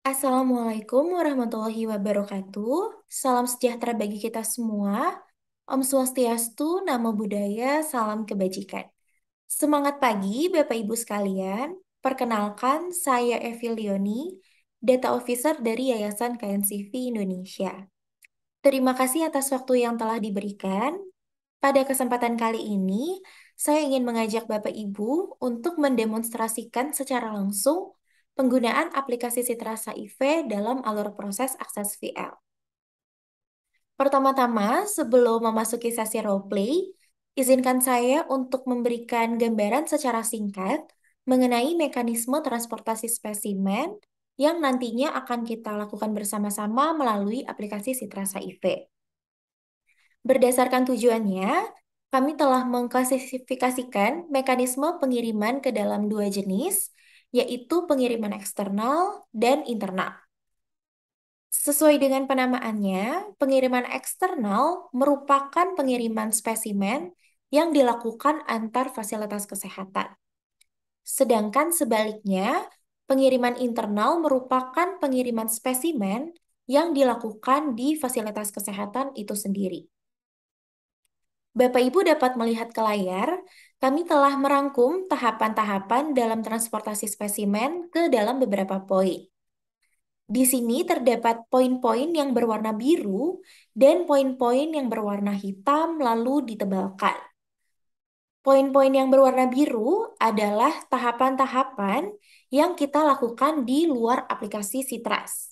Assalamualaikum warahmatullahi wabarakatuh. Salam sejahtera bagi kita semua. Om Swastiastu, Namo Buddhaya, salam kebajikan. Semangat pagi, Bapak Ibu sekalian. Perkenalkan, saya Evi Leoni, Data Officer dari Yayasan KNCV Indonesia. Terima kasih atas waktu yang telah diberikan. Pada kesempatan kali ini, saya ingin mengajak Bapak Ibu untuk mendemonstrasikan secara langsung penggunaan aplikasi Citra HIV dalam alur proses akses VL. Pertama-tama, sebelum memasuki sesi roleplay, izinkan saya untuk memberikan gambaran secara singkat mengenai mekanisme transportasi spesimen yang nantinya akan kita lakukan bersama-sama melalui aplikasi Citra HIV. Berdasarkan tujuannya, kami telah mengklasifikasikan mekanisme pengiriman ke dalam dua jenis, yaitu pengiriman eksternal dan internal. Sesuai dengan penamaannya, pengiriman eksternal merupakan pengiriman spesimen yang dilakukan antar fasilitas kesehatan. Sedangkan sebaliknya, pengiriman internal merupakan pengiriman spesimen yang dilakukan di fasilitas kesehatan itu sendiri. Bapak Ibu dapat melihat ke layar, kami telah merangkum tahapan-tahapan dalam transportasi spesimen ke dalam beberapa poin. Di sini terdapat poin-poin yang berwarna biru dan poin-poin yang berwarna hitam lalu ditebalkan. Poin-poin yang berwarna biru adalah tahapan-tahapan yang kita lakukan di luar aplikasi Citras.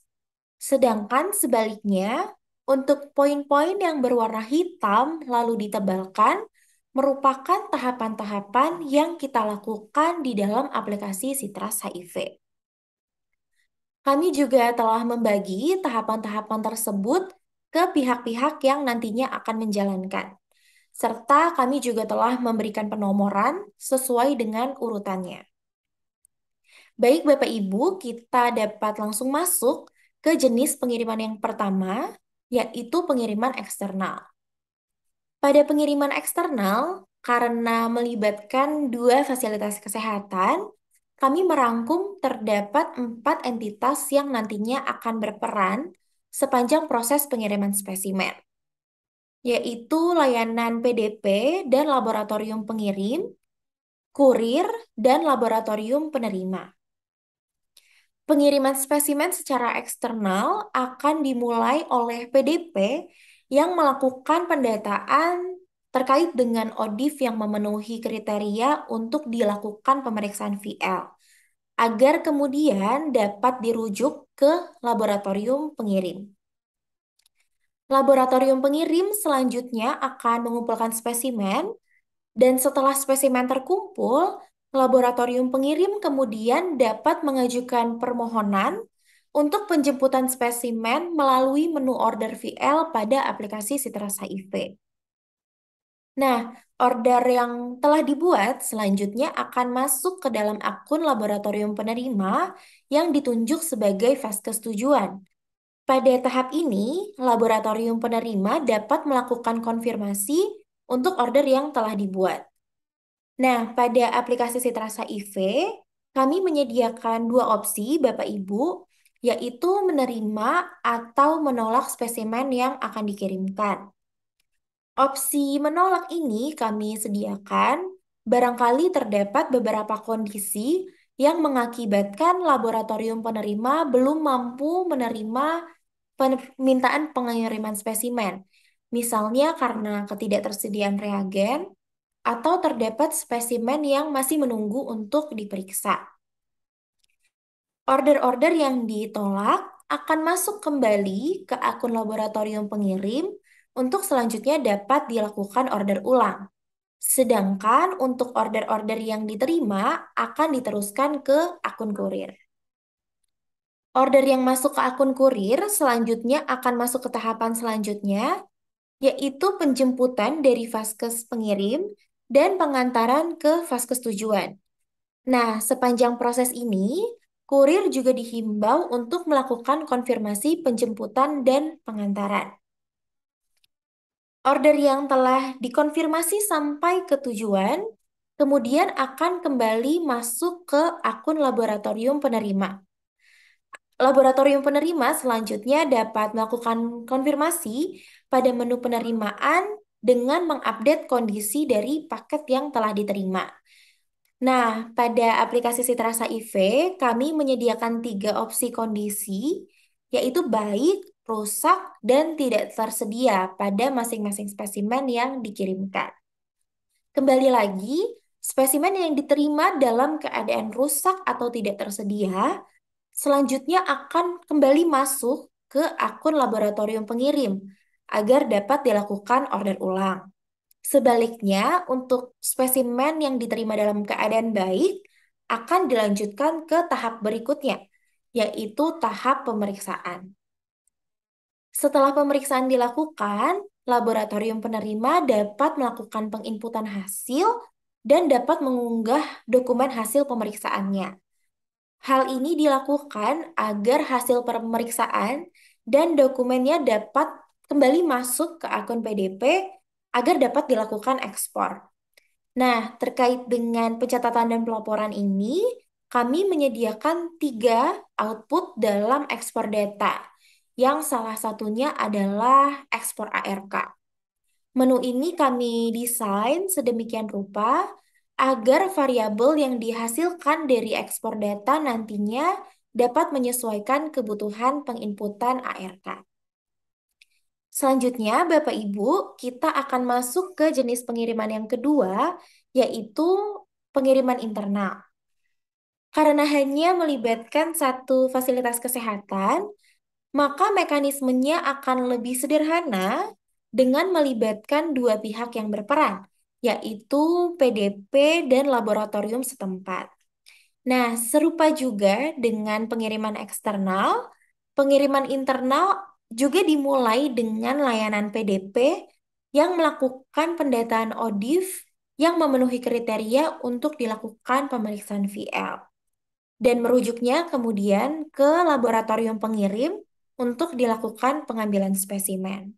Sedangkan sebaliknya, untuk poin-poin yang berwarna hitam lalu ditebalkan, merupakan tahapan-tahapan yang kita lakukan di dalam aplikasi Citras HIV. Kami juga telah membagi tahapan-tahapan tersebut ke pihak-pihak yang nantinya akan menjalankan. Serta kami juga telah memberikan penomoran sesuai dengan urutannya. Baik Bapak Ibu, kita dapat langsung masuk ke jenis pengiriman yang pertama, yaitu pengiriman eksternal. Pada pengiriman eksternal, karena melibatkan dua fasilitas kesehatan, kami merangkum terdapat 4 entitas yang nantinya akan berperan sepanjang proses pengiriman spesimen, yaitu layanan PDP dan laboratorium pengirim, kurir, dan laboratorium penerima. Pengiriman spesimen secara eksternal akan dimulai oleh PDP yang melakukan pendataan terkait dengan ODIF yang memenuhi kriteria untuk dilakukan pemeriksaan VL, agar kemudian dapat dirujuk ke laboratorium pengirim. Laboratorium pengirim selanjutnya akan mengumpulkan spesimen, dan setelah spesimen terkumpul, laboratorium pengirim kemudian dapat mengajukan permohonan untuk penjemputan spesimen melalui menu order VL pada aplikasi Citras HIV. Nah, order yang telah dibuat selanjutnya akan masuk ke dalam akun laboratorium penerima yang ditunjuk sebagai vaskes tujuan. Pada tahap ini, laboratorium penerima dapat melakukan konfirmasi untuk order yang telah dibuat. Nah, pada aplikasi Citras HIV, kami menyediakan dua opsi, Bapak Ibu, yaitu menerima atau menolak spesimen yang akan dikirimkan. Opsi menolak ini kami sediakan barangkali terdapat beberapa kondisi yang mengakibatkan laboratorium penerima belum mampu menerima permintaan pengiriman spesimen. Misalnya karena ketidaktersediaan reagen atau terdapat spesimen yang masih menunggu untuk diperiksa. Order-order yang ditolak akan masuk kembali ke akun laboratorium pengirim untuk selanjutnya dapat dilakukan order ulang. Sedangkan untuk order-order yang diterima akan diteruskan ke akun kurir. Order yang masuk ke akun kurir selanjutnya akan masuk ke tahapan selanjutnya, yaitu penjemputan dari vaskes pengirim dan pengantaran ke vaskes tujuan. Nah, sepanjang proses ini, kurir juga dihimbau untuk melakukan konfirmasi penjemputan dan pengantaran. Order yang telah dikonfirmasi sampai ke tujuan, kemudian akan kembali masuk ke akun laboratorium penerima. Laboratorium penerima selanjutnya dapat melakukan konfirmasi pada menu penerimaan dengan mengupdate kondisi dari paket yang telah diterima. Nah, pada aplikasi Citrasa IV, kami menyediakan tiga opsi kondisi, yaitu baik, rusak, dan tidak tersedia pada masing-masing spesimen yang dikirimkan. Kembali lagi, spesimen yang diterima dalam keadaan rusak atau tidak tersedia selanjutnya akan kembali masuk ke akun laboratorium pengirim agar dapat dilakukan order ulang. Sebaliknya, untuk spesimen yang diterima dalam keadaan baik akan dilanjutkan ke tahap berikutnya, yaitu tahap pemeriksaan. Setelah pemeriksaan dilakukan, laboratorium penerima dapat melakukan penginputan hasil dan dapat mengunggah dokumen hasil pemeriksaannya. Hal ini dilakukan agar hasil pemeriksaan dan dokumennya dapat kembali masuk ke akun PDP agar dapat dilakukan ekspor. Nah, terkait dengan pencatatan dan pelaporan ini, kami menyediakan tiga output dalam ekspor data, yang salah satunya adalah ekspor ARK. Menu ini kami desain sedemikian rupa agar variabel yang dihasilkan dari ekspor data nantinya dapat menyesuaikan kebutuhan penginputan ARK. Selanjutnya, Bapak Ibu, kita akan masuk ke jenis pengiriman yang kedua, yaitu pengiriman internal. Karena hanya melibatkan satu fasilitas kesehatan, maka mekanismenya akan lebih sederhana dengan melibatkan dua pihak yang berperan, yaitu PDP dan laboratorium setempat. Nah, serupa juga dengan pengiriman eksternal, pengiriman internal juga dimulai dengan layanan PDP yang melakukan pendataan ODIF yang memenuhi kriteria untuk dilakukan pemeriksaan VL dan merujuknya kemudian ke laboratorium pengirim untuk dilakukan pengambilan spesimen.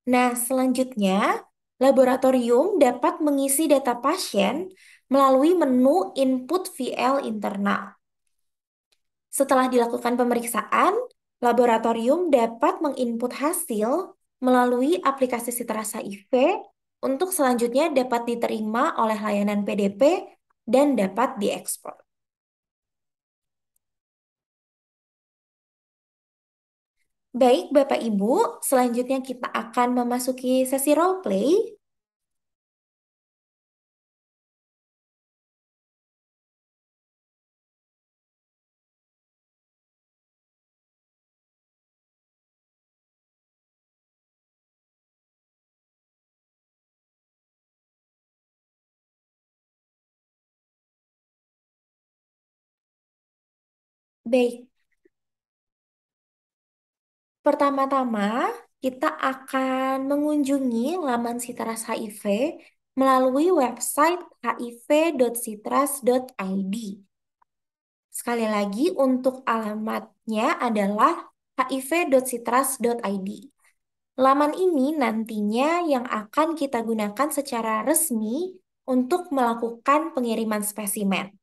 Nah, selanjutnya, laboratorium dapat mengisi data pasien melalui menu input VL internal. Setelah dilakukan pemeriksaan, laboratorium dapat menginput hasil melalui aplikasi Citrasa IV untuk selanjutnya dapat diterima oleh layanan PDP dan dapat diekspor. Baik, Bapak Ibu, selanjutnya kita akan memasuki sesi role play. Baik, pertama-tama kita akan mengunjungi laman Sitras HIV melalui website hiv.sitras.id. Sekali lagi, untuk alamatnya adalah hiv.sitras.id. Laman ini nantinya yang akan kita gunakan secara resmi untuk melakukan pengiriman spesimen.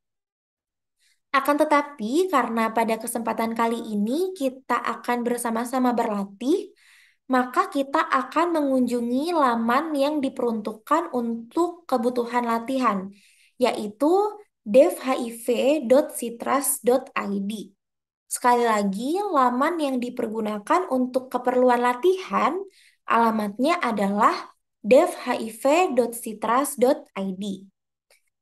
Akan tetapi, karena pada kesempatan kali ini kita akan bersama-sama berlatih, maka kita akan mengunjungi laman yang diperuntukkan untuk kebutuhan latihan, yaitu devhiv.sitras.id. Sekali lagi, laman yang dipergunakan untuk keperluan latihan, alamatnya adalah devhiv.sitras.id.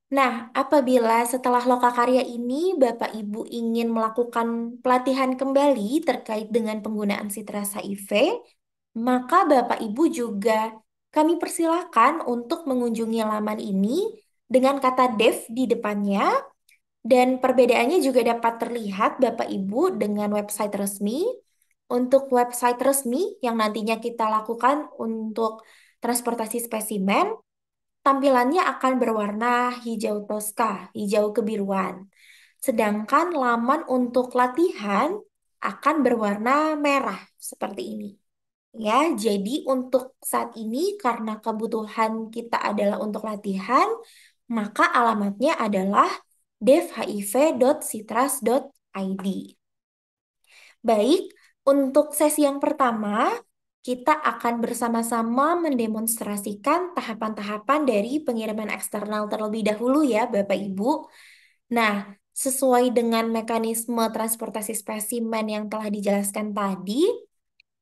Nah, apabila setelah lokakarya ini Bapak Ibu ingin melakukan pelatihan kembali terkait dengan penggunaan Citrasa IV, maka Bapak Ibu juga kami persilakan untuk mengunjungi laman ini dengan kata dev di depannya dan perbedaannya juga dapat terlihat Bapak Ibu dengan website resmi. Untuk website resmi yang nantinya kita lakukan untuk transportasi spesimen, tampilannya akan berwarna hijau toska, hijau kebiruan. Sedangkan laman untuk latihan akan berwarna merah seperti ini. Ya, jadi untuk saat ini karena kebutuhan kita adalah untuk latihan, maka alamatnya adalah devhiv.sitras.id. Baik, untuk sesi yang pertama, kita akan bersama-sama mendemonstrasikan tahapan-tahapan dari pengiriman eksternal terlebih dahulu ya, Bapak Ibu. Nah, sesuai dengan mekanisme transportasi spesimen yang telah dijelaskan tadi,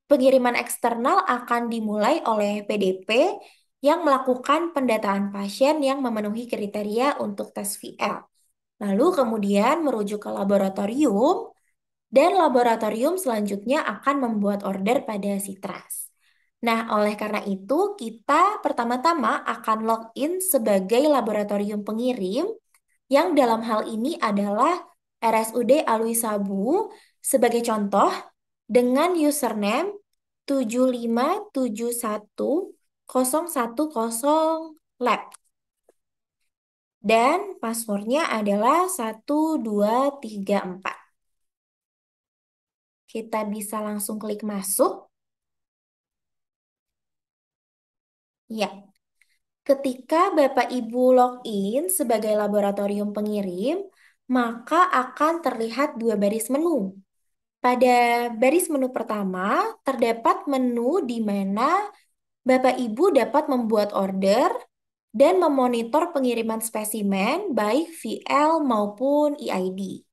pengiriman eksternal akan dimulai oleh PDP yang melakukan pendataan pasien yang memenuhi kriteria untuk tes VL. Lalu kemudian merujuk ke laboratorium, dan laboratorium selanjutnya akan membuat order pada Sitras. Nah, oleh karena itu, kita pertama-tama akan login sebagai laboratorium pengirim, yang dalam hal ini adalah RSUD Alwi Sabu, sebagai contoh, dengan username 7571010 lab. Dan passwordnya adalah 1234. Kita bisa langsung klik masuk. Ya, ketika Bapak Ibu login sebagai laboratorium pengirim, maka akan terlihat dua baris menu. Pada baris menu pertama, terdapat menu di mana Bapak Ibu dapat membuat order dan memonitor pengiriman spesimen baik VL maupun EID.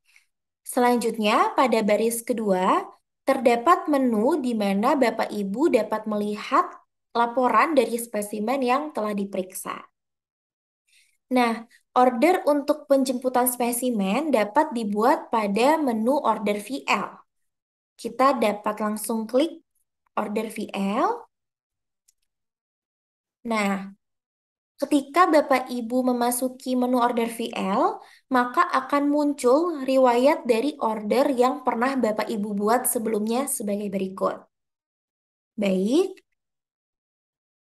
Selanjutnya, pada baris kedua, terdapat menu di mana Bapak Ibu dapat melihat laporan dari spesimen yang telah diperiksa. Nah, order untuk penjemputan spesimen dapat dibuat pada menu order VL. Kita dapat langsung klik order VL. Nah, ketika Bapak Ibu memasuki menu order VL, maka akan muncul riwayat dari order yang pernah Bapak Ibu buat sebelumnya sebagai berikut. Baik,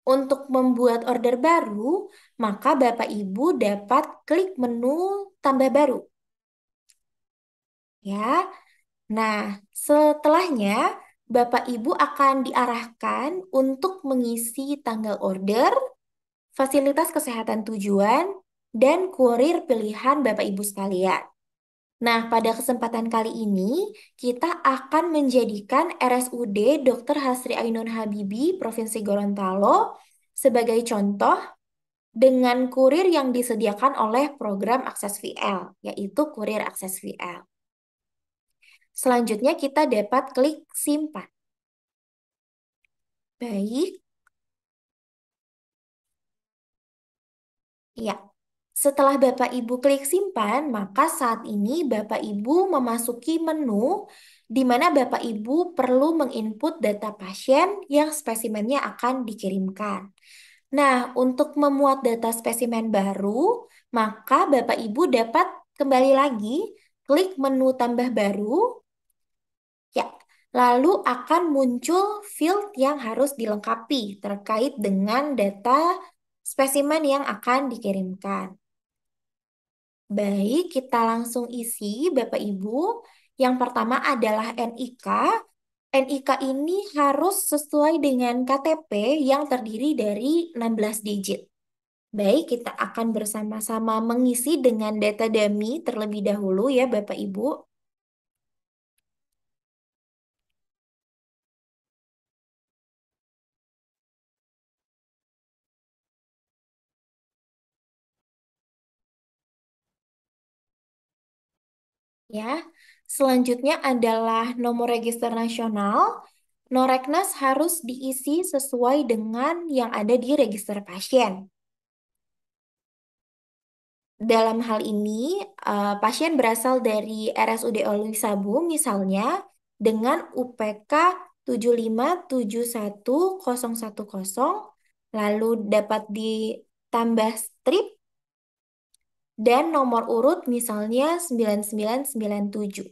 untuk membuat order baru, maka Bapak Ibu dapat klik menu tambah baru. Ya, nah setelahnya Bapak Ibu akan diarahkan untuk mengisi tanggal order, fasilitas kesehatan tujuan, dan kurir pilihan Bapak Ibu sekalian. Nah, pada kesempatan kali ini, kita akan menjadikan RSUD Dr. Hasri Ainun Habibi, Provinsi Gorontalo, sebagai contoh dengan kurir yang disediakan oleh program Akses VL, yaitu kurir Akses VL. Selanjutnya, kita dapat klik simpan. Baik, ya. Setelah Bapak Ibu klik simpan, maka saat ini Bapak Ibu memasuki menu di mana Bapak Ibu perlu menginput data pasien yang spesimennya akan dikirimkan. Nah, untuk memuat data spesimen baru, maka Bapak Ibu dapat kembali lagi klik menu tambah baru. Ya, lalu akan muncul field yang harus dilengkapi terkait dengan data spesimen yang akan dikirimkan. Baik, kita langsung isi, Bapak Ibu. Yang pertama adalah NIK. NIK ini harus sesuai dengan KTP yang terdiri dari 16 digit. Baik, kita akan bersama-sama mengisi dengan data dummy terlebih dahulu ya, Bapak Ibu. Ya, selanjutnya adalah nomor register nasional. Noreknas harus diisi sesuai dengan yang ada di register pasien. Dalam hal ini, pasien berasal dari RSUD Alwi Sabu, misalnya dengan UPK 75711010, lalu dapat ditambah strip dan nomor urut misalnya 9997.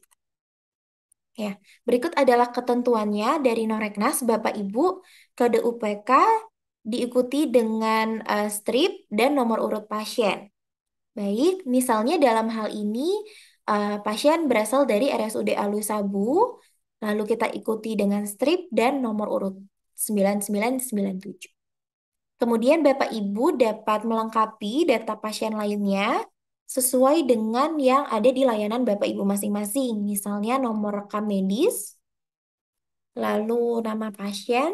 Ya, berikut adalah ketentuannya dari Noreknas, Bapak Ibu. Kode UPK diikuti dengan strip dan nomor urut pasien. Baik, misalnya dalam hal ini pasien berasal dari RSUD Alwi Sabu, lalu kita ikuti dengan strip dan nomor urut 9997. Kemudian Bapak Ibu dapat melengkapi data pasien lainnya sesuai dengan yang ada di layanan Bapak Ibu masing-masing, misalnya nomor rekam medis, lalu nama pasien,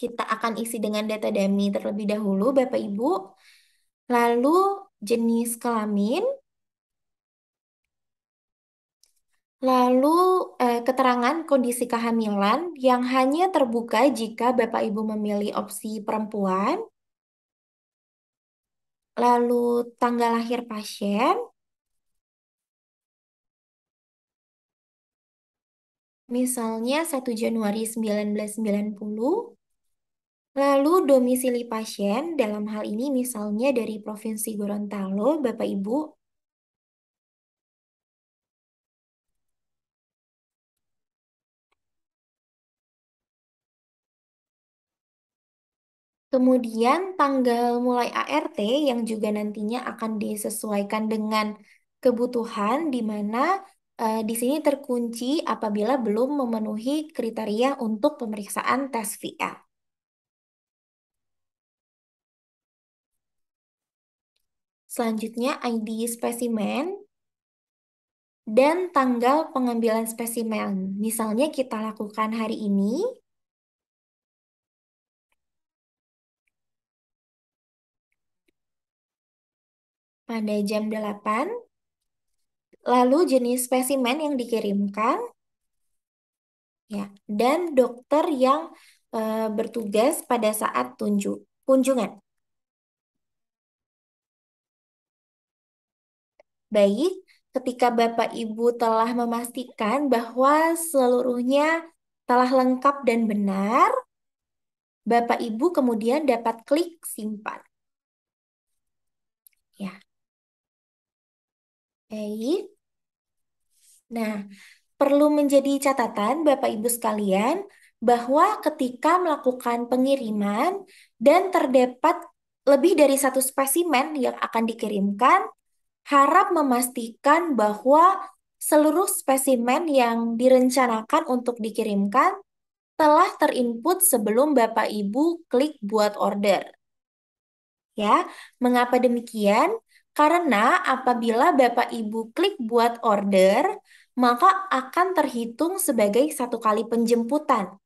kita akan isi dengan data dummy terlebih dahulu, Bapak Ibu. Lalu jenis kelamin, lalu keterangan kondisi kehamilan yang hanya terbuka jika Bapak Ibu memilih opsi perempuan, lalu tanggal lahir pasien, misalnya 1 Januari 1990, lalu domisili pasien, dalam hal ini misalnya dari Provinsi Gorontalo, Bapak Ibu. Kemudian tanggal mulai ART yang juga nantinya akan disesuaikan dengan kebutuhan di mana di sini terkunci apabila belum memenuhi kriteria untuk pemeriksaan tes VR. Selanjutnya ID spesimen dan tanggal pengambilan spesimen. Misalnya kita lakukan hari ini pada jam 8, lalu jenis spesimen yang dikirimkan, ya, dan dokter yang bertugas pada saat kunjungan. Baik, ketika Bapak Ibu telah memastikan bahwa seluruhnya telah lengkap dan benar, Bapak Ibu kemudian dapat klik simpan. Ya, baik. Nah, perlu menjadi catatan Bapak Ibu sekalian bahwa ketika melakukan pengiriman dan terdapat lebih dari satu spesimen yang akan dikirimkan, harap memastikan bahwa seluruh spesimen yang direncanakan untuk dikirimkan telah terinput sebelum Bapak Ibu klik buat order. Ya, mengapa demikian? Karena apabila Bapak Ibu klik buat order, maka akan terhitung sebagai satu kali penjemputan.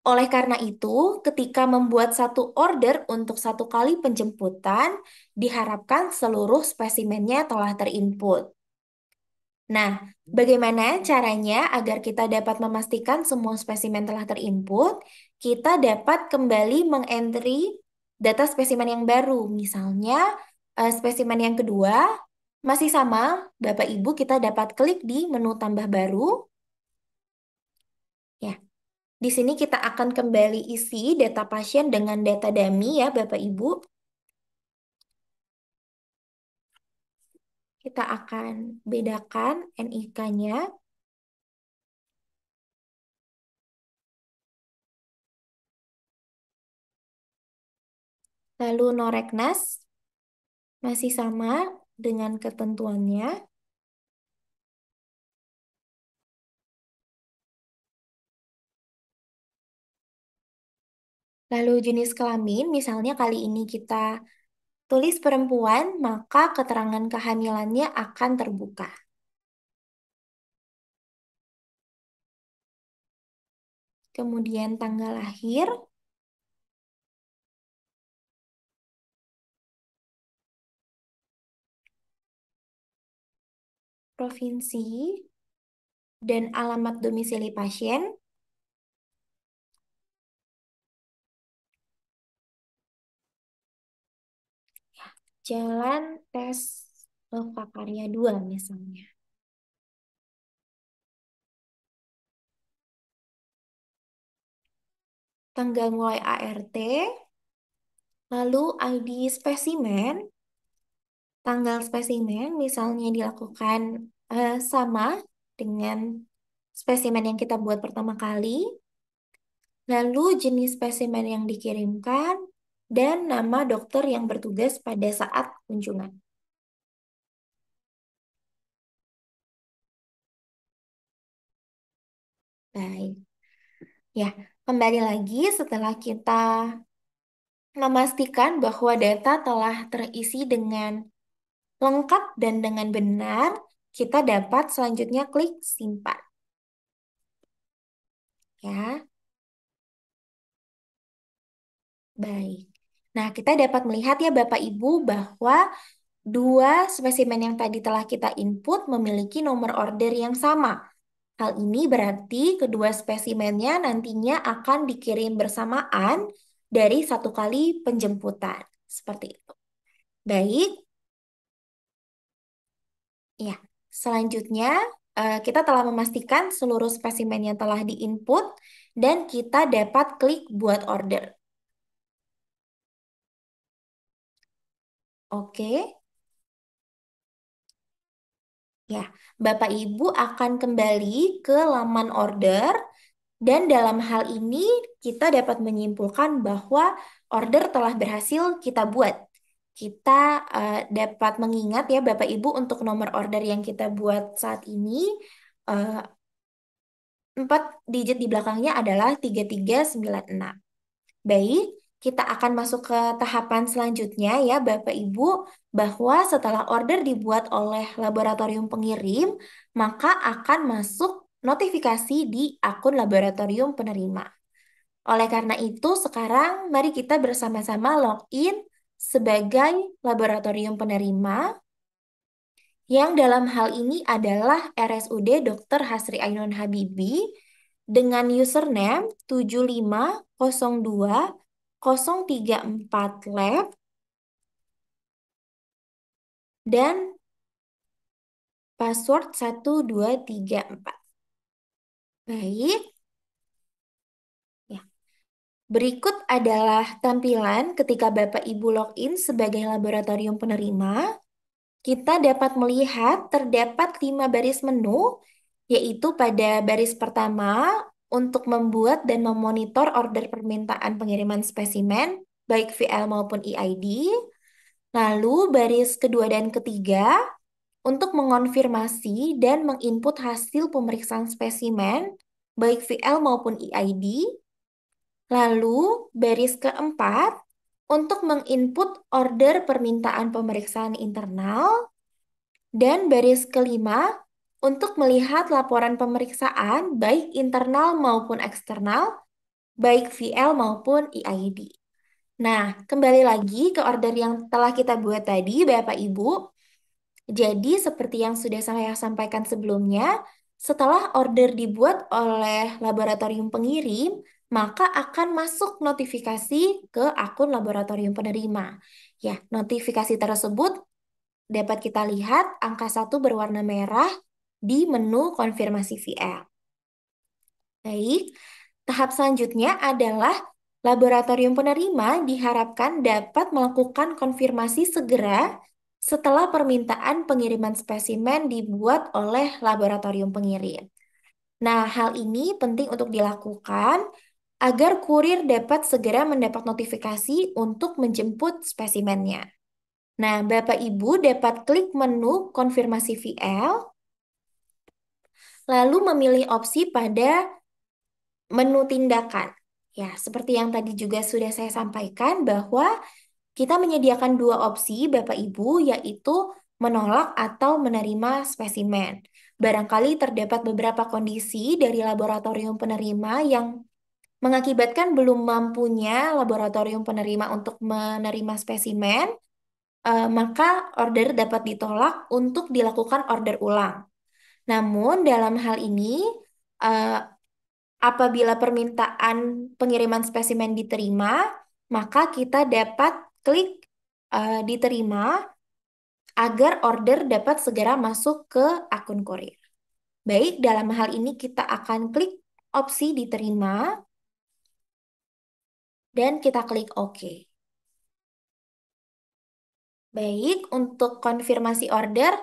Oleh karena itu, ketika membuat satu order untuk satu kali penjemputan, diharapkan seluruh spesimennya telah terinput. Nah, bagaimana caranya agar kita dapat memastikan semua spesimen telah terinput? Kita dapat kembali mengentry data spesimen yang baru. Misalnya, spesimen yang kedua masih sama, Bapak Ibu kita dapat klik di menu tambah baru. Ya, di sini kita akan kembali isi data pasien dengan data dummy ya, Bapak Ibu. Kita akan bedakan NIK-nya. Lalu Noreknas masih sama dengan ketentuannya. Lalu jenis kelamin, misalnya kali ini kita tulis perempuan, maka keterangan kehamilannya akan terbuka. Kemudian tanggal lahir, provinsi, dan alamat domisili pasien. Jalan Tes Lokakarya 2 misalnya. Tanggal mulai ART, lalu ID spesimen, tanggal spesimen misalnya dilakukan sama dengan spesimen yang kita buat pertama kali, lalu jenis spesimen yang dikirimkan, dan nama dokter yang bertugas pada saat kunjungan. Baik. Ya, kembali lagi setelah kita memastikan bahwa data telah terisi dengan lengkap dan dengan benar, kita dapat selanjutnya klik simpan. Ya, baik. Nah, kita dapat melihat ya Bapak Ibu bahwa dua spesimen yang tadi telah kita input memiliki nomor order yang sama. Hal ini berarti kedua spesimennya nantinya akan dikirim bersamaan dari satu kali penjemputan. Seperti itu. Baik, ya. Selanjutnya, kita telah memastikan seluruh spesimen yang telah diinput dan kita dapat klik buat order. Oke, ya. Bapak Ibu akan kembali ke laman order. Dan dalam hal ini kita dapat menyimpulkan bahwa order telah berhasil kita buat. Kita dapat mengingat ya Bapak Ibu untuk nomor order yang kita buat saat ini eh, 4 digit di belakangnya adalah 3396. Baik, kita akan masuk ke tahapan selanjutnya ya Bapak Ibu, bahwa setelah order dibuat oleh laboratorium pengirim, maka akan masuk notifikasi di akun laboratorium penerima. Oleh karena itu, sekarang mari kita bersama-sama login sebagai laboratorium penerima yang dalam hal ini adalah RSUD Dr. Hasri Ainun Habibie dengan username 7502034 lab dan password 1234. Baik, ya. Berikut adalah tampilan ketika Bapak Ibu login sebagai laboratorium penerima. Kita dapat melihat terdapat 5 baris menu, yaitu pada baris pertama untuk membuat dan memonitor order permintaan pengiriman spesimen, baik VL maupun EID. Lalu baris kedua dan ketiga untuk mengonfirmasi dan menginput hasil pemeriksaan spesimen, baik VL maupun EID. Lalu baris keempat untuk menginput order permintaan pemeriksaan internal. Dan baris kelima, untuk melihat laporan pemeriksaan baik internal maupun eksternal, baik VL maupun EID. Nah, kembali lagi ke order yang telah kita buat tadi, Bapak Ibu. Jadi, seperti yang sudah saya sampaikan sebelumnya, setelah order dibuat oleh laboratorium pengirim, maka akan masuk notifikasi ke akun laboratorium penerima. Ya, notifikasi tersebut dapat kita lihat angka 1 berwarna merah di menu konfirmasi VL. Baik, tahap selanjutnya adalah laboratorium penerima diharapkan dapat melakukan konfirmasi segera setelah permintaan pengiriman spesimen dibuat oleh laboratorium pengirim. Nah, hal ini penting untuk dilakukan agar kurir dapat segera mendapat notifikasi untuk menjemput spesimennya. Nah, Bapak Ibu dapat klik menu konfirmasi VL, lalu memilih opsi pada menu tindakan. Ya, seperti yang tadi juga sudah saya sampaikan bahwa kita menyediakan dua opsi Bapak Ibu, yaitu menolak atau menerima spesimen. Barangkali terdapat beberapa kondisi dari laboratorium penerima yang mengakibatkan belum mampunya laboratorium penerima untuk menerima spesimen, maka order dapat ditolak untuk dilakukan order ulang. Namun, dalam hal ini, eh, apabila permintaan pengiriman spesimen diterima, maka kita dapat klik diterima agar order dapat segera masuk ke akun kurir. Baik, dalam hal ini kita akan klik opsi diterima dan kita klik OK. Baik, untuk konfirmasi order,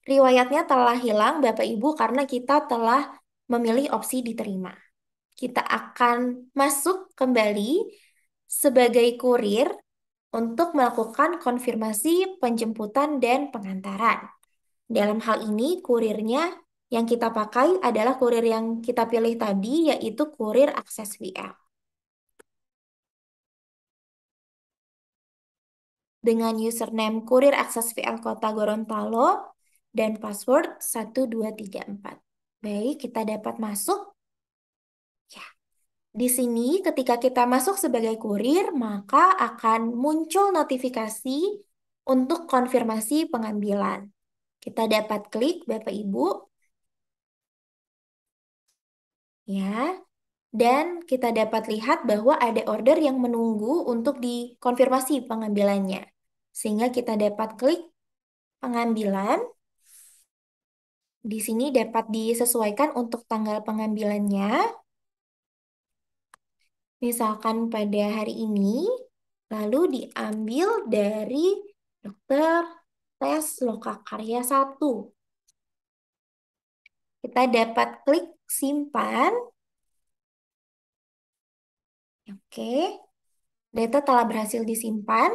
riwayatnya telah hilang Bapak Ibu karena kita telah memilih opsi diterima. Kita akan masuk kembali sebagai kurir untuk melakukan konfirmasi penjemputan dan pengantaran. Dalam hal ini, kurirnya yang kita pakai adalah kurir yang kita pilih tadi, yaitu kurir akses VL. Dengan username kurir akses VL Kota Gorontalo, dan password 1234. Baik, kita dapat masuk. Ya, di sini ketika kita masuk sebagai kurir, maka akan muncul notifikasi untuk konfirmasi pengambilan. Kita dapat klik Bapak Ibu, ya. Dan kita dapat lihat bahwa ada order yang menunggu untuk dikonfirmasi pengambilannya. Sehingga kita dapat klik pengambilan. Di sini dapat disesuaikan untuk tanggal pengambilannya. Misalkan pada hari ini, lalu diambil dari dokter tes lokakarya 1. Kita dapat klik simpan. Oke, data telah berhasil disimpan.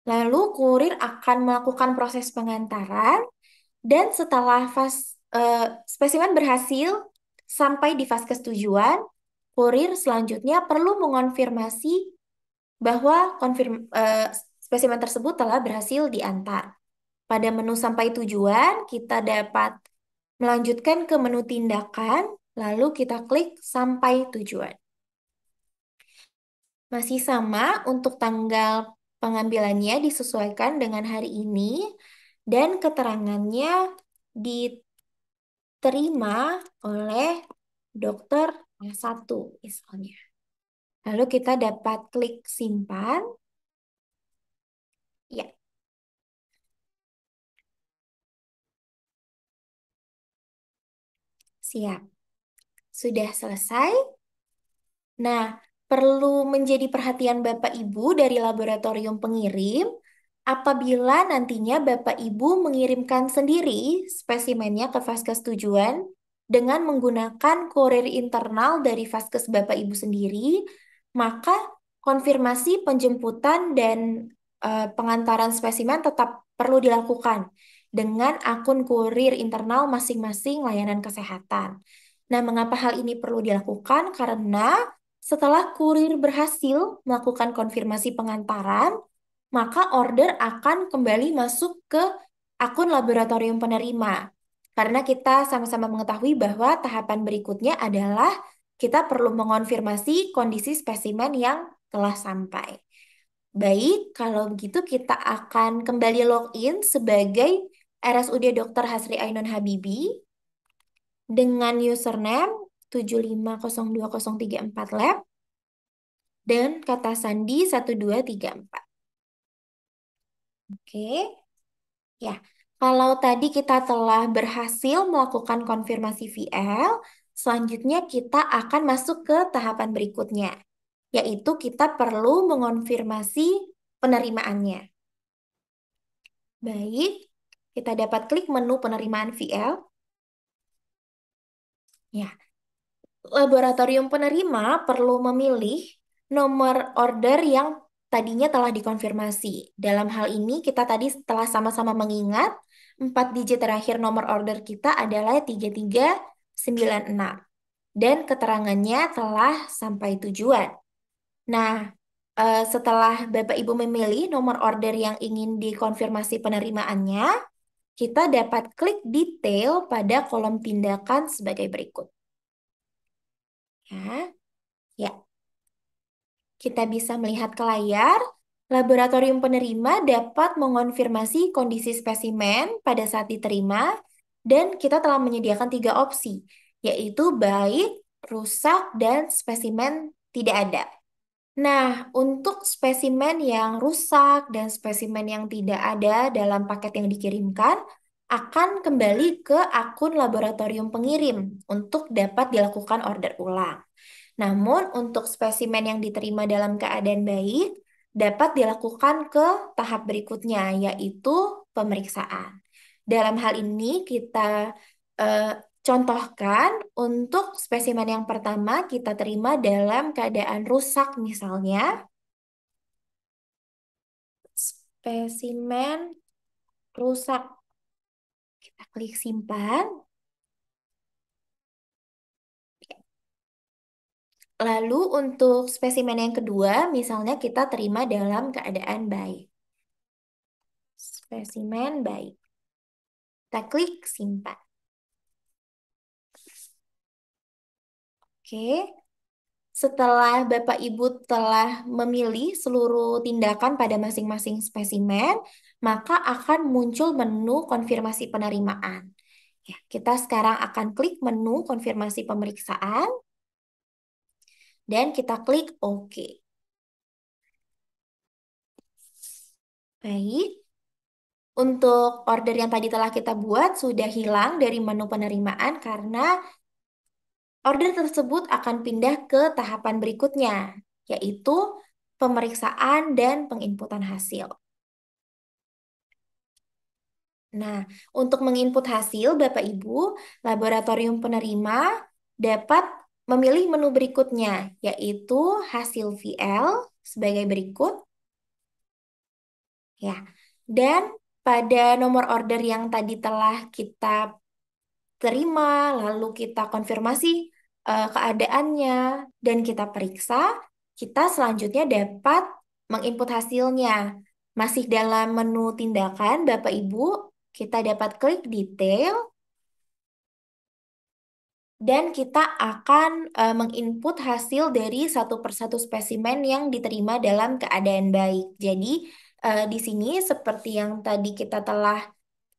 Lalu kurir akan melakukan proses pengantaran dan setelah spesimen berhasil sampai di vaskes tujuan, kurir selanjutnya perlu mengonfirmasi bahwa spesimen tersebut telah berhasil diantar. Pada menu sampai tujuan, kita dapat melanjutkan ke menu tindakan, lalu kita klik sampai tujuan. Masih sama untuk tanggal pengambilannya disesuaikan dengan hari ini dan keterangannya diterima oleh dokter satu misalnya. Lalu kita dapat klik simpan. Ya, siap. Sudah selesai. Nah, perlu menjadi perhatian Bapak Ibu dari laboratorium pengirim apabila nantinya Bapak Ibu mengirimkan sendiri spesimennya ke vaskes tujuan dengan menggunakan kurir internal dari vaskes Bapak Ibu sendiri, maka konfirmasi penjemputan dan pengantaran spesimen tetap perlu dilakukan dengan akun kurir internal masing-masing layanan kesehatan. Nah, mengapa hal ini perlu dilakukan? Karena setelah kurir berhasil melakukan konfirmasi pengantaran, maka order akan kembali masuk ke akun laboratorium penerima. Karena kita sama-sama mengetahui bahwa tahapan berikutnya adalah kita perlu mengonfirmasi kondisi spesimen yang telah sampai. Baik, kalau begitu kita akan kembali login sebagai RSUD Dr. Hasri Ainun Habibi dengan username 750234 lab dan kata sandi 1234. Oke, ya. Kalau tadi kita telah berhasil melakukan konfirmasi VL, selanjutnya kita akan masuk ke tahapan berikutnya, yaitu kita perlu mengonfirmasi penerimaannya. Baik, kita dapat klik menu penerimaan VL. Ya, laboratorium penerima perlu memilih nomor order yang tadinya telah dikonfirmasi. Dalam hal ini kita tadi telah sama-sama mengingat 4 digit terakhir nomor order kita adalah 3396 dan keterangannya telah sampai tujuan. Nah, setelah Bapak Ibu memilih nomor order yang ingin dikonfirmasi penerimaannya, kita dapat klik detail pada kolom tindakan sebagai berikut. Ya, ya. Kita bisa melihat ke layar, laboratorium penerima dapat mengonfirmasi kondisi spesimen pada saat diterima, dan kita telah menyediakan 3 opsi, yaitu baik, rusak, dan spesimen tidak ada. Nah, untuk spesimen yang rusak dan spesimen yang tidak ada dalam paket yang dikirimkan, akan kembali ke akun laboratorium pengirim untuk dapat dilakukan order ulang. Namun, untuk spesimen yang diterima dalam keadaan baik, dapat dilakukan ke tahap berikutnya, yaitu pemeriksaan. Dalam hal ini, kita eh, contohkan untuk spesimen yang pertama kita terima dalam keadaan rusak, misalnya spesimen rusak. Kita klik simpan. Lalu untuk spesimen yang kedua, misalnya kita terima dalam keadaan baik. Spesimen baik. Kita klik simpan. Oke. Setelah Bapak Ibu telah memilih seluruh tindakan pada masing-masing spesimen, maka akan muncul menu konfirmasi penerimaan. Ya, kita sekarang akan klik menu konfirmasi pemeriksaan dan kita klik OK. Baik, untuk order yang tadi telah kita buat sudah hilang dari menu penerimaan karena order tersebut akan pindah ke tahapan berikutnya, yaitu pemeriksaan dan penginputan hasil. Nah, untuk menginput hasil, Bapak Ibu, laboratorium penerima dapat memilih menu berikutnya, yaitu hasil VL sebagai berikut. Ya, dan pada nomor order yang tadi telah kita terima, lalu kita konfirmasi keadaannya, dan kita periksa, kita selanjutnya dapat menginput hasilnya. Masih dalam menu tindakan, Bapak Ibu, kita dapat klik detail, dan kita akan menginput hasil dari satu persatu spesimen yang diterima dalam keadaan baik. Jadi, di sini seperti yang tadi kita telah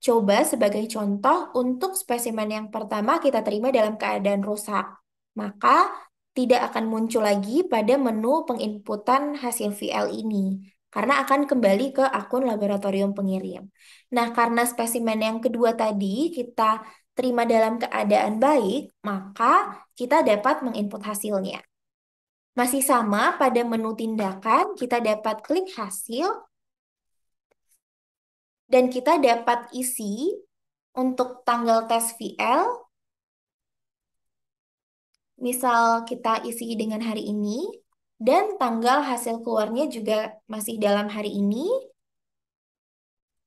coba sebagai contoh, untuk spesimen yang pertama kita terima dalam keadaan rusak. Maka tidak akan muncul lagi pada menu penginputan hasil VL ini. Karena akan kembali ke akun laboratorium pengirim. Nah, karena spesimen yang kedua tadi kita terima dalam keadaan baik, maka kita dapat menginput hasilnya. Masih sama pada menu tindakan, kita dapat klik hasil, dan kita dapat isi untuk tanggal tes VL, misal kita isi dengan hari ini, dan tanggal hasil keluarnya juga masih dalam hari ini.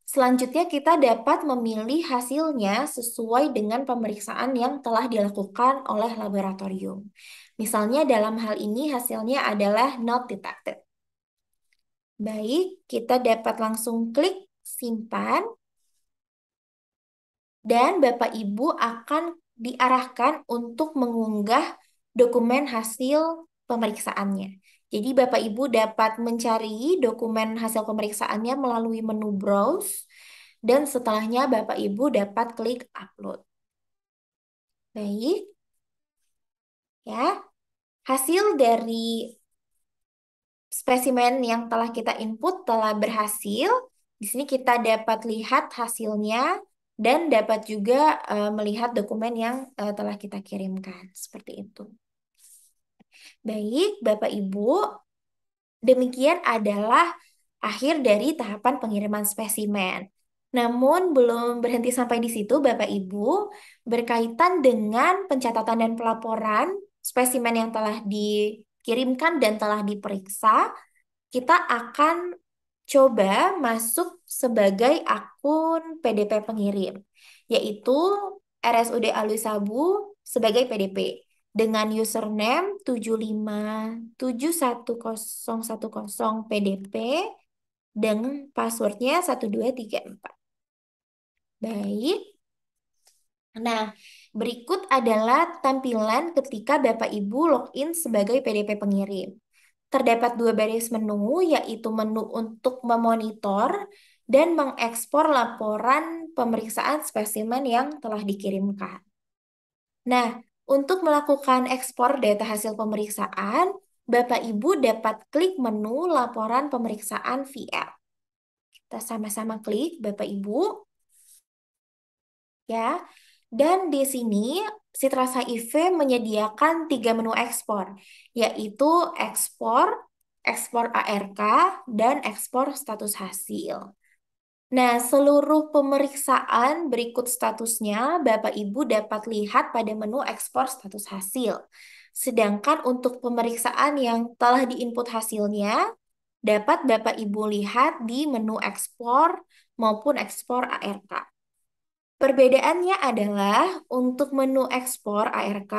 Selanjutnya kita dapat memilih hasilnya sesuai dengan pemeriksaan yang telah dilakukan oleh laboratorium. Misalnya dalam hal ini hasilnya adalah not detected. Baik, kita dapat langsung klik simpan. Dan Bapak Ibu akan diarahkan untuk mengunggah dokumen hasil pemeriksaannya. Jadi Bapak Ibu dapat mencari dokumen hasil pemeriksaannya melalui menu browse, dan setelahnya Bapak Ibu dapat klik upload. Baik, ya. Hasil dari spesimen yang telah kita input telah berhasil. Di sini kita dapat lihat hasilnya dan dapat juga melihat dokumen yang telah kita kirimkan. Seperti itu. Baik, Bapak Ibu, demikian adalah akhir dari tahapan pengiriman spesimen. Namun belum berhenti sampai di situ, Bapak Ibu, berkaitan dengan pencatatan dan pelaporan spesimen yang telah dikirimkan dan telah diperiksa, kita akan coba masuk sebagai akun PDP pengirim, yaitu RSUD Alwi Sabu sebagai PDP dengan username 75711010 PDP dan passwordnya 1234. Baik. Nah, berikut adalah tampilan ketika Bapak Ibu login sebagai PDP pengirim. Terdapat dua baris menu, yaitu menu untuk memonitor dan mengekspor laporan pemeriksaan spesimen yang telah dikirimkan. Nah, untuk melakukan ekspor data hasil pemeriksaan, Bapak Ibu dapat klik menu laporan pemeriksaan VL. Kita sama-sama klik, Bapak Ibu. Ya, dan di sini Citrasa IV menyediakan tiga menu ekspor, yaitu ekspor, ekspor ARK, dan ekspor status hasil. Nah, seluruh pemeriksaan berikut statusnya Bapak Ibu dapat lihat pada menu ekspor status hasil. Sedangkan untuk pemeriksaan yang telah diinput hasilnya, dapat Bapak Ibu lihat di menu ekspor maupun ekspor ARK. Perbedaannya adalah untuk menu ekspor ARK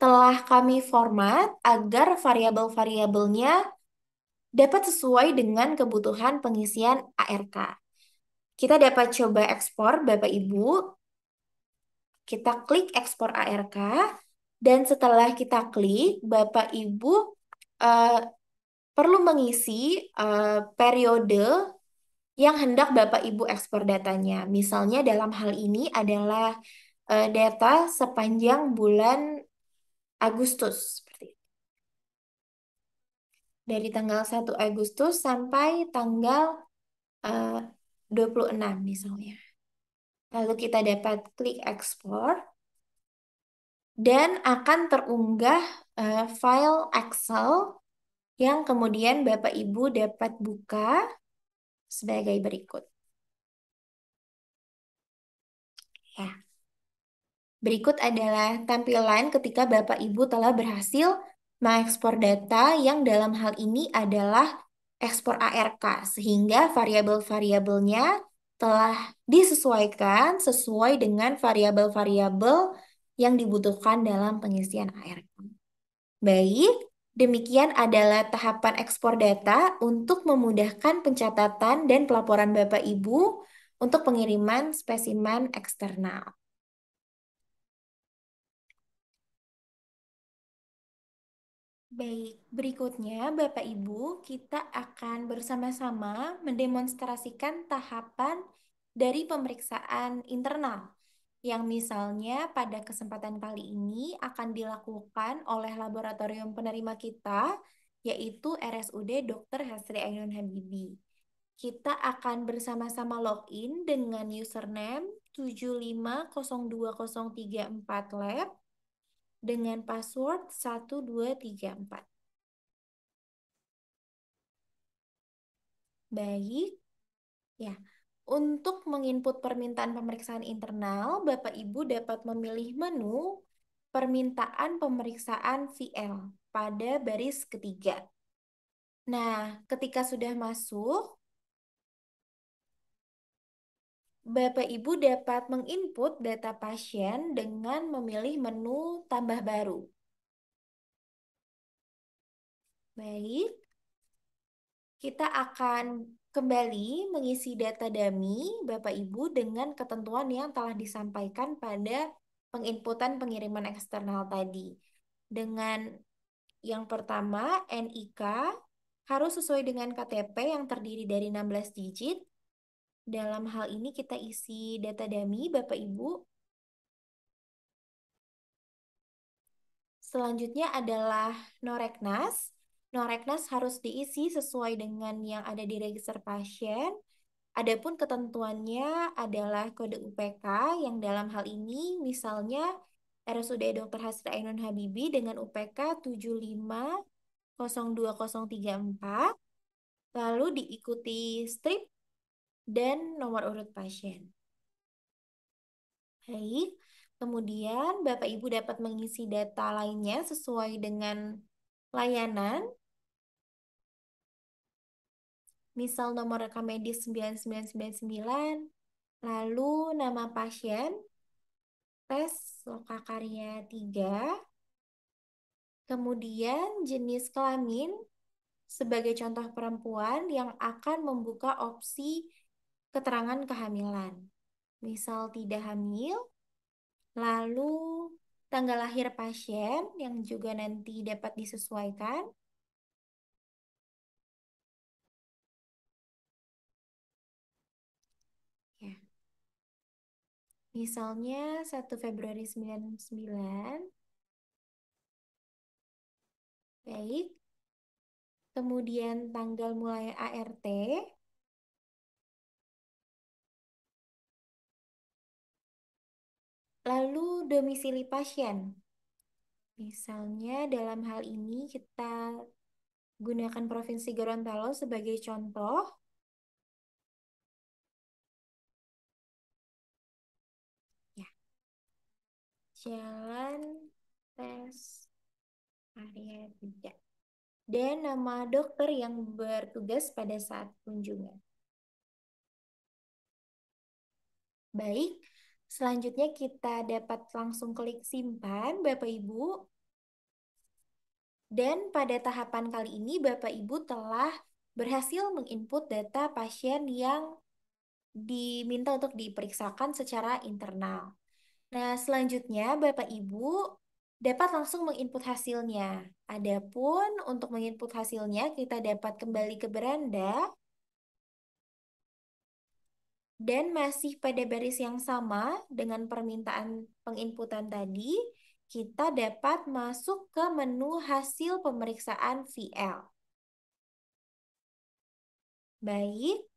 telah kami format agar variabel-variabelnya dapat sesuai dengan kebutuhan pengisian ARK. Kita dapat coba ekspor, Bapak Ibu. kita klik ekspor ARK, dan setelah kita klik, Bapak Ibu eh, perlu mengisi periode yang hendak Bapak Ibu ekspor datanya. Misalnya dalam hal ini adalah data sepanjang bulan Agustus. Seperti itu. Dari tanggal 1 Agustus sampai tanggal eh, 26 misalnya. Lalu kita dapat klik ekspor dan akan terunggah file Excel yang kemudian Bapak Ibu dapat buka sebagai berikut. Ya. Berikut adalah tampilan ketika Bapak Ibu telah berhasil mengekspor data yang dalam hal ini adalah ekspor ARK, sehingga variabel-variabelnya telah disesuaikan sesuai dengan variabel-variabel yang dibutuhkan dalam pengisian ARK. Baik, demikian adalah tahapan ekspor data untuk memudahkan pencatatan dan pelaporan Bapak Ibu untuk pengiriman spesimen eksternal. Baik, berikutnya Bapak Ibu, kita akan bersama-sama mendemonstrasikan tahapan dari pemeriksaan internal yang misalnya pada kesempatan kali ini akan dilakukan oleh laboratorium penerima kita, yaitu RSUD Dr. Hasri Ainun Habibie. Kita akan bersama-sama login dengan username 75020344lab dengan password 1234. Baik, ya. Untuk menginput permintaan pemeriksaan internal, Bapak Ibu dapat memilih menu permintaan pemeriksaan VL pada baris ketiga. Nah, ketika sudah masuk, Bapak Ibu dapat menginput data pasien dengan memilih menu tambah baru. Baik, kita akan kembali mengisi data dummy Bapak Ibu dengan ketentuan yang telah disampaikan pada penginputan pengiriman eksternal tadi. Dengan yang pertama, NIK harus sesuai dengan KTP yang terdiri dari 16 digit. Dalam hal ini kita isi data dummy Bapak Ibu. Selanjutnya adalah Noreknas. Noreknas harus diisi sesuai dengan yang ada di register pasien. Adapun ketentuannya adalah kode UPK yang dalam hal ini misalnya RSUD Dr. Hasri Ainun Habibie dengan UPK 750234, lalu diikuti strip dan nomor urut pasien. Baik, kemudian Bapak Ibu dapat mengisi data lainnya sesuai dengan layanan, misal nomor rekam medis 9999, lalu nama pasien, tes lokakarya 3, kemudian jenis kelamin sebagai contoh perempuan yang akan membuka opsi keterangan kehamilan. Misal tidak hamil, lalu tanggal lahir pasien yang juga nanti dapat disesuaikan. Ya. Misalnya 1 Februari 99. Baik. Kemudian tanggal mulai ART. Lalu domisili pasien. Misalnya dalam hal ini kita gunakan Provinsi Gorontalo sebagai contoh. Ya. Jalan tes area 3. Dan nama dokter yang bertugas pada saat kunjungan. Baik, selanjutnya kita dapat langsung klik simpan, Bapak Ibu. Dan pada tahapan kali ini, Bapak Ibu telah berhasil menginput data pasien yang diminta untuk diperiksakan secara internal. Nah, selanjutnya Bapak Ibu dapat langsung menginput hasilnya. Adapun untuk menginput hasilnya, kita dapat kembali ke beranda dan masih pada baris yang sama dengan permintaan penginputan tadi, kita dapat masuk ke menu hasil pemeriksaan VL. Baik,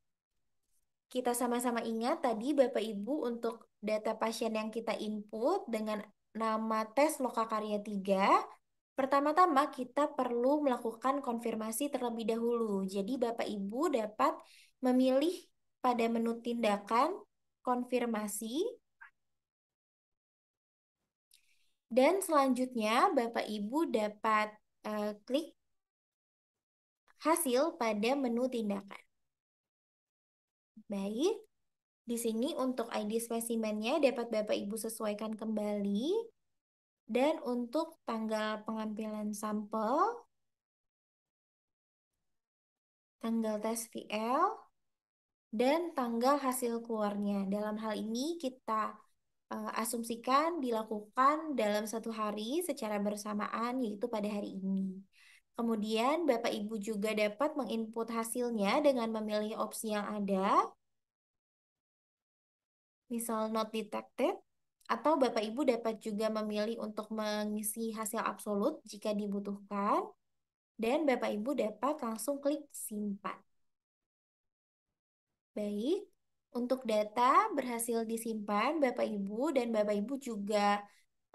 kita sama-sama ingat tadi Bapak Ibu untuk data pasien yang kita input dengan nama tes lokakarya 3. Pertama-tama kita perlu melakukan konfirmasi terlebih dahulu. Jadi Bapak Ibu dapat memilih pada menu tindakan konfirmasi dan selanjutnya Bapak Ibu dapat klik hasil pada menu tindakan. Baik, di sini untuk ID spesimennya dapat Bapak Ibu sesuaikan kembali dan untuk tanggal pengambilan sampel, tanggal tes VL, dan tanggal hasil keluarnya. Dalam hal ini kita asumsikan dilakukan dalam satu hari secara bersamaan, yaitu pada hari ini. Kemudian Bapak Ibu juga dapat menginput hasilnya dengan memilih opsi yang ada, misal not detected, atau Bapak Ibu dapat juga memilih untuk mengisi hasil absolut jika dibutuhkan, dan Bapak Ibu dapat langsung klik simpan. Baik, untuk data berhasil disimpan, Bapak Ibu dan Bapak Ibu juga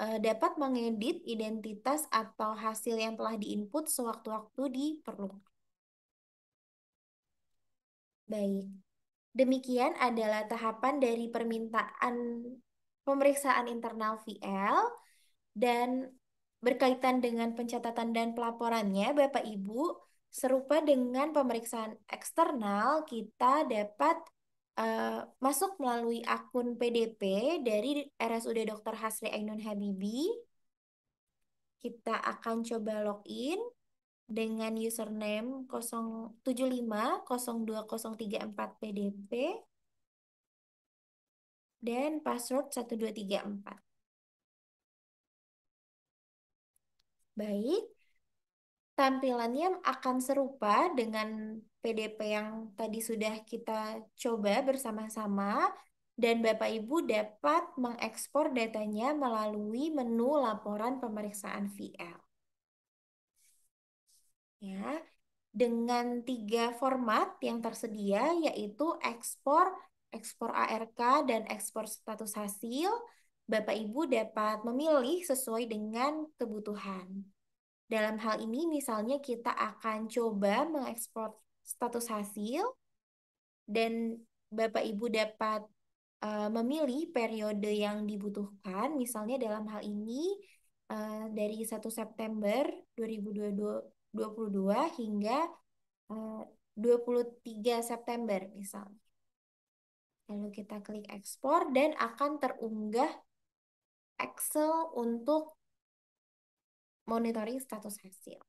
dapat mengedit identitas atau hasil yang telah diinput sewaktu-waktu diperlukan. Baik, demikian adalah tahapan dari permintaan pemeriksaan internal VL dan berkaitan dengan pencatatan dan pelaporannya, Bapak Ibu, serupa dengan pemeriksaan eksternal, kita dapat masuk melalui akun PDP dari RSUD Dr. Hasri Ainun Habibie. Kita akan coba login dengan username 0750234 PDP dan password 1234. Baik, tampilannya akan serupa dengan PDP yang tadi sudah kita coba bersama-sama dan Bapak Ibu dapat mengekspor datanya melalui menu laporan pemeriksaan VL. Ya, dengan 3 format yang tersedia yaitu ekspor, ekspor ARK, dan ekspor status hasil, Bapak Ibu dapat memilih sesuai dengan kebutuhan. Dalam hal ini misalnya kita akan coba mengekspor status hasil dan Bapak Ibu dapat memilih periode yang dibutuhkan. Misalnya dalam hal ini dari 1 September 2022 hingga 23 September misalnya. Lalu kita klik ekspor dan akan terunggah Excel untuk monitoring status hasil.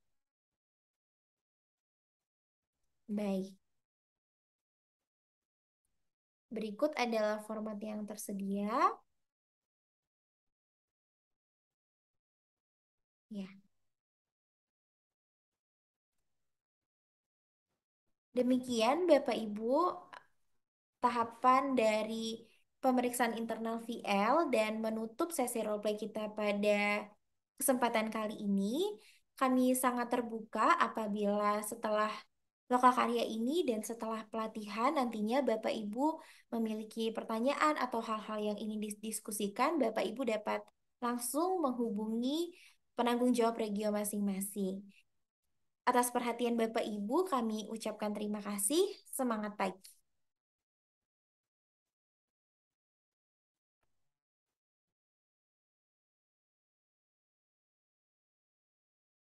Baik. Berikut adalah format yang tersedia. Ya, demikian Bapak Ibu tahapan dari pemeriksaan internal VL dan menutup sesi roleplay kita pada kesempatan kali ini. Kami sangat terbuka apabila setelah lokakarya ini dan setelah pelatihan nantinya Bapak Ibu memiliki pertanyaan atau hal-hal yang ingin didiskusikan, Bapak Ibu dapat langsung menghubungi penanggung jawab regio masing-masing. Atas perhatian Bapak Ibu, kami ucapkan terima kasih. Semangat pagi.